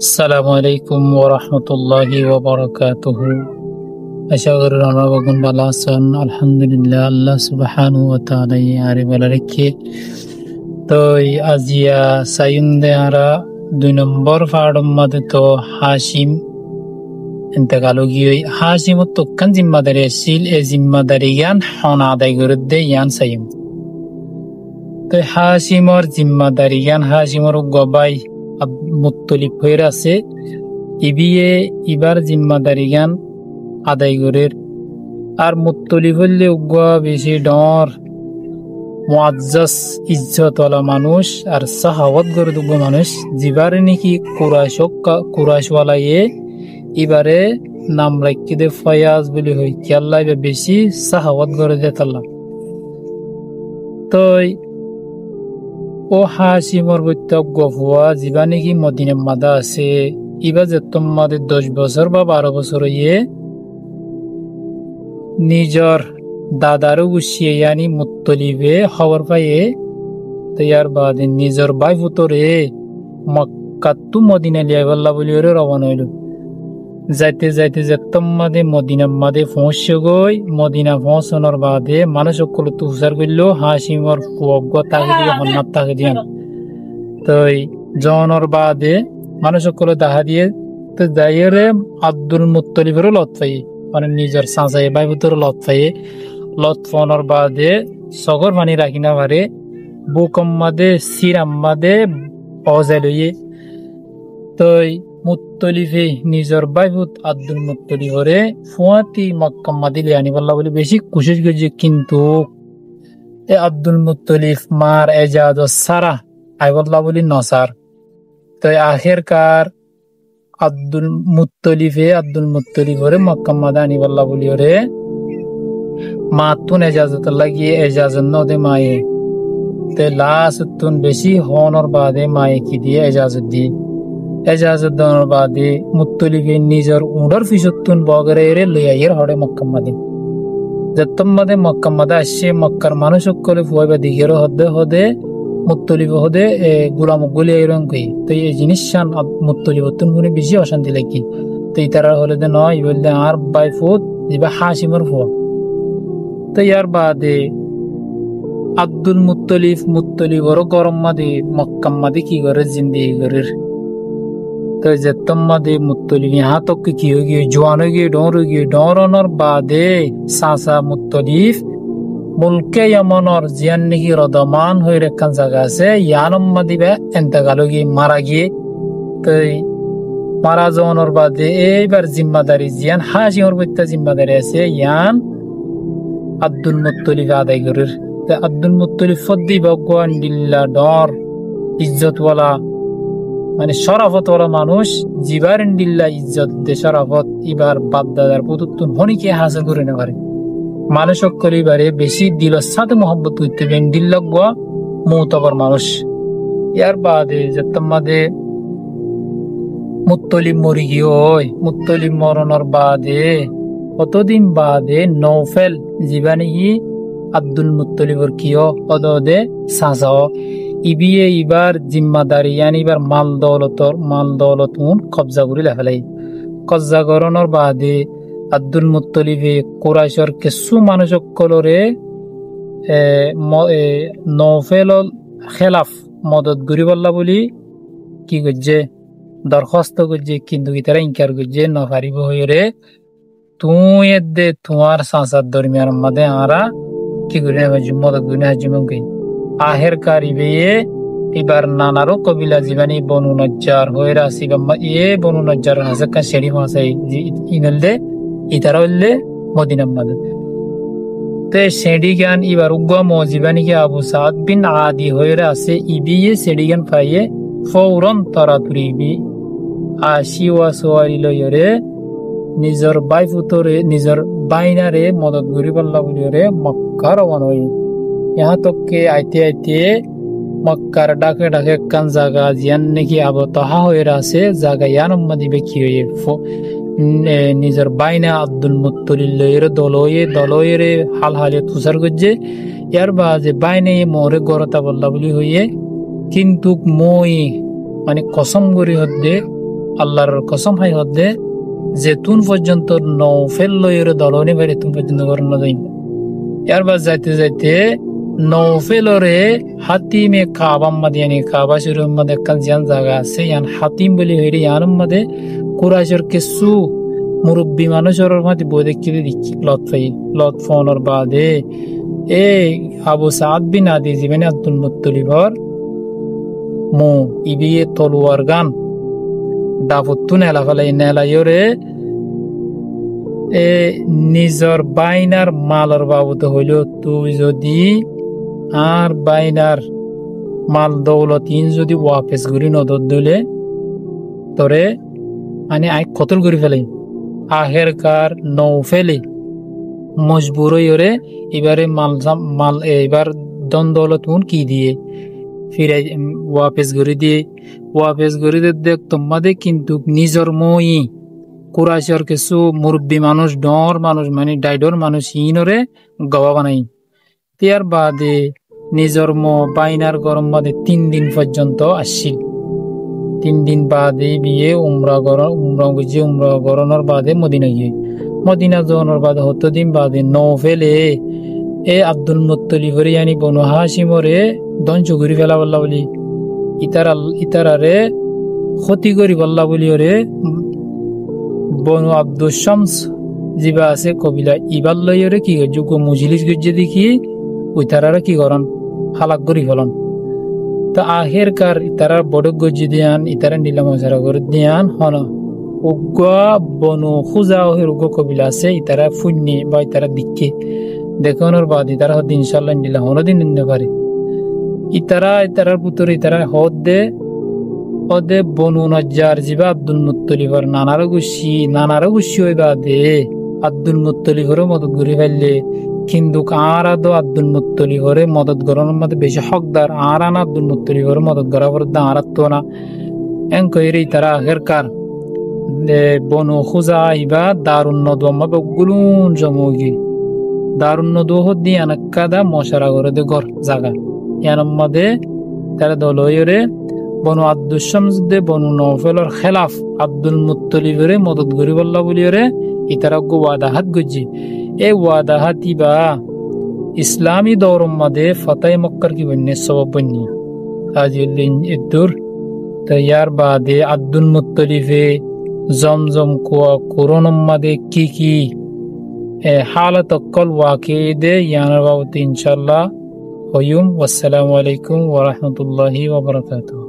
আসসালামু আলাইকুম ওয়া রাহমাতুল্লাহি ওয়া বারাকাতুহু। আশা করি আপনারা বগুন ভালো আছেন। আলহামদুলিল্লাহ, আল্লাহ সুবহানাহু ওয়া তাআলা আরে ভালো রেখে তো আজিয়া সাইন্দে আরা 2 নম্বর ফাড়ম মধ্যে তো হাশিম ইন্তেকাল গিয়ে হাশিম তক্কান জিম্মাদারি ছিল। এই জিম্মাদারি জ্ঞান হন আদায় করে দে ইয়ান সাইম। তো হাশিমর জিম্মাদারি জ্ঞান হাশিমর গবাই মুত্তলিব হয়ে আছে। ইবিয়ে ইবার জিম্মাদারি জ্ঞান আদায় করে আর মুত্তলিব হলে উগা বেশি ডর মুআজ্জাজ ইজ্জতওয়ালা মানুষ আর সাহাওয়াত করে দুগ মানুষ জিবারে নাকি কুরাইশওয়ালা এবারে নাম রাখি দে ফয়াজ বলি হই কি আল্লাহ বেশি সাহাওয়াত করে দে তাল্লাহ। তো ও হাশিমর বৈতক গফুয়া জিবা নাকি মদিনা মাদা আছে। ইবা যে তোমাদের 10 বছর বা 12 বছর নিজর দাদারও গুছিয়ে ইয়ানি মুত্তলিবে খবর পাইয়ে তো ইয়ার বাদে নিজর ভাই পুতরে মক্কাতু মদিনা লিয়াইবাল্লা বলি ওরে রওনা হইল। যাইতে যাইতে যে তোমাদে মদিনা মাদে পৌঁছে গই। মদিনা পৌঁছানোর বাদে মানুষ সকল তুষার করল হাশিমর ফুয়গ তাকে দিয়ে হন্নাত তাকে দিয়ান। তো জনের বাদে মানুষ সকল দেখা দিয়ে তো যাইরে আব্দুল মুত্তলিবেরও লত পাই মানে নিজের সাঁচাই ভাই পুতর লত পাইয়ে লত ফোনের বাদে সগর পানি রাখি না পারে বুকম মাদে সিরাম মাদে অজাই লইয়ে। তো মুত্তলিফে নিজের বাইবুত আব্দুল মুত্তলিফরে ফুয়াতি মক্কা মাদিলে আনিবাল্লা বলে বেশি কোশিশ করছে, কিন্তু এ আব্দুল মুত্তলিফ মার এজাজ সারা আইবাল্লা বলি নসার। তো আখেরকার আব্দুল মুত্তলিফরে মক্কা মাদা আনিবাল্লা বলি ওরে মাতুন এজাজত লাগিয়ে এজাজত নদে মায়ে তে লাস্তুন বেশি হনর বাদে মায়ে কি দিয়ে এজাজত দিয়ে এজাজত দেওয়ার বাদে মুত্তলিফে নিজের উড়ার ফিসতুন বগরে লইয়াইয়ের হড়ে মক্কামাদে যত্তমাদে মক্কামাদে আসছে। মক্কার মানুষ সকলে ফুয়াইবা দিঘের হদে হদে মুত্তলিফ হদে গুলাম গুলিয়া এরম কই। তো এই জিনিস মুত্তলিফতুন গুনে বেশি অশান্তি লাগি। তো ইতারা হলে দে নয় বললে আর বাই ফুট যেবা হাসিমর ফুয়া। তো ইয়ার বাদে আব্দুল মুত্তলিফরও গরম মাদে মক্কামাদে কি করে জিন্দিগি করে। তো যে তোমাদে মুত্তলিফ यहाँ तक কি হয়ে গিয়ে জওয়ান হয়ে গিয়ে ডর হয়ে গিয়ে ডরনের বাদে সাসা মুত্তলিফ মুলকে ইয়ামনর জিয়ান নাকি রদমান হয়ে রেখান জায়গা আছে ইয়ানম মাদিবে এন্তেকাল হয়ে গিয়ে মারা গিয়ে। তো মারা যাওয়ানোর বাদে এইবার জিম্মাদারি জিয়ান হাশিমর বইতে জিম্মাদারি আছে ইয়ান আব্দুল মুত্তলিফ আদায় করে। আব্দুল মুত্তলিফ ফদ্দি ভগবান দিল্লা ডর ইজ্জতওয়ালা মানে শরাফতওয়ালা মানুষ জিবার দিল্লা ইজ্জত দে শরাফত এবার বাপদাদার পুতুত্তুন হনিকে হাসিল করে না পারে। মানুষ সকলে এবারে বেশি দিলের সাথে মোহাম্মত করতে দিল্লা গোয়া মৌতবর মানুষ। ইয়ার বাদে যে তোমাদের মুত্তলিব মরি গিয়ে ওই মুত্তলিব মরণের বাদে কতদিন বাদে নৌফেল জীবানি আব্দুল মুত্তলিবর কিয় অদে সাজাও ইবিয়ে ইবার জিম্মাদারি ইয়ানি এবার মাল দৌলত কবজা করে লেফেলাই। কবজা করানোর বাদে আব্দুল মুত্তলিফে কুরাইশর কিছু মানুষ সকলরে নৌফেল খেলাফ মদত গরিবাল্লা বলি কি করছে দরখাস্ত করছে, কিন্তু ইতারা ইনকার করছে নপারিব হয়ে তুই দে তোমার সাঁসার দরমিয়ার মধ্যে আরা কি করি মদত গুনে হাজিমকে আহের কারিবে এবার নানারও কবিলা জীবানী বনু নজ্জার হয়ে আসি বনু নজ্জার হাজাকা শেরি হাসাই ইনলদে ইতারা হইলে মদিনা মাদে। তো শেডি গান এবার উগ্গা মজিবানিকে আবু সাদ বিন আদি হয়ে আছে ইবিয়ে শেডি গান পাইয়ে ফৌরন তরাতুরিবি আসি ওয়া সোয়ারি লইরে নিজের বাই ফুতরে নিজের বাইনারে মদত গরি পাল্লা বলিরে মক্কা রওনা হই। यहाँ तक के आइते आइते मक्कार डाके डाके कान जागा जियान नाকি আবতাহা হয়ে আছে জায়গা ইয়ানম মাদিবে কি হয়ে নিজের বাইনা আব্দুল মুত্তলিফের দলয়ে হাল হালে তুষার করছে। ইয়ার বাজে বাইনে মোরে গরতা বললা বলি হইয়ে কিন্তু মই মানে কসম করি হদ্দে আল্লাহর কসম হাই হদে যেতুন পর্যন্ত নৌফেল লইরে দলনে বাইরে তুন পর্যন্ত গরম না যাইব এরবার যাইতে যাইতে নৌফেলরে হাতিমে কাবাম মাদিয়ানি কাবা শরীর মধ্যে কাল জিয়ান জায়গা আছে ইয়ান হাতিম বলি হইরে ইয়ান মধ্যে কুরাইশের কিছু মুরব্বী মানুষের মধ্যে বই দেখি দেখি লত ফোনের বাদে এ আবু সাদ বিন আদি জীবনে আব্দুল মুত্তলিবর মো ইবিয়ে তলোয়ার গান দাফতুন এলাফালাই নেলাইরে এ নিজর বাইনার মালর বাবদ হইল তুই যদি আর বাইনার মাল দৌলত ইন যদি ওয়াপেস করি নদর দিলে তরে মানে আই কতল করে ফেলে আহের কার নৌ ফেলে মজবুর হইরে এবারে মাল এবার দন দৌলত উন কি দিয়ে ফিরে ওয়াপেস করে দেখ তোমাদের কিন্তু নিজর মই কুরাইশের কিছু মুরব্বী মানুষ ডর মানুষ মানে ডাইডর মানুষ ইনরে গবা বানাইতিয়ার বাদে নিজর বাইনার গরম বাদে 3 দিন পর্যন্ত আসছিল 3 দিন বাদে বিয়ে উমরা গরনের বাদে মদিনা গিয়ে মদিনা যাওয়ার বাদে 7 দিন বাদে নৌফেলে এ আব্দুল মুত্তলিবরে ইয়ানি বনু হাশিমরে ধ্বংস করে ফেলা বললা বলি ইতারারে ক্ষতি করি বললা বলি ওরে বনু আব্দুল শামস জিবা আছে কবিলা ইবার লইরে কি যোগ্য মুজলিস গজ্জে দেখি ওই তারারা কি করন হালাক করি ফেলন তো আহের কার ইতারার বড় গজ্জে দিয়ান ইতারা নিলাম হাজারা করে দিয়ান হন উগ্র বনু খুজা ওহের উগ্র কবিলা আছে ইতারা ফুন্নি বা ইতারা দিকে দেখানোর বাদ ইতারা হতে ইনশাল্লাহ নিলাম হনদিন নিতে পারে ইতারার পুত্র ইতারা হদে বনু নজ্জার জিবা আব্দুল মুত্তলিবর নানারও গুছি হইবা দে আব্দুল মুত্তলিবরে মদত ঘুরি ফেললে কিন্তু আর আদো আব্দুল মুত্তলিবরে মদত গরনের মধ্যে বেশি হকদার আর আন আব্দুল মুত্তলিবরে মদত গড়া পর আর তো না এন কইরে তারা আগের কার বনু খুজা আইবা দারুন নদমা বগুলুন জমুগি দারুন নদু হদি আনকাদা মশারা করে দে ঘর জায়গা ইয়ানোর মধ্যে তারা দলইরে বনু আব্দুল শামস দে বনু নৌফেলর খেলাফ আব্দুল মুত্তলিবরে মদত গরি বল্লা বলিরে ইতারা গো ওয়াদাহাত গজি এ ওয়াদাহাত ইবা ইসলামী দৌরম মধ্যে ফতায় মক্কার কি বন্যে সবব বন্যে আজিউল্লিন ইদ্দুর তৈয়ার বাদে আব্দুল মুত্তলিফে জমজম কুয়া কোরনম মধ্যে কি হালত অক্কল ওয়াকে দে ইয়ানার বাবতে ইনশাল্লাহ হইম। ওয়াসসালামু আলাইকুম ওয়া রাহমাতুল্লাহি ওয়া বারাকাতুহু।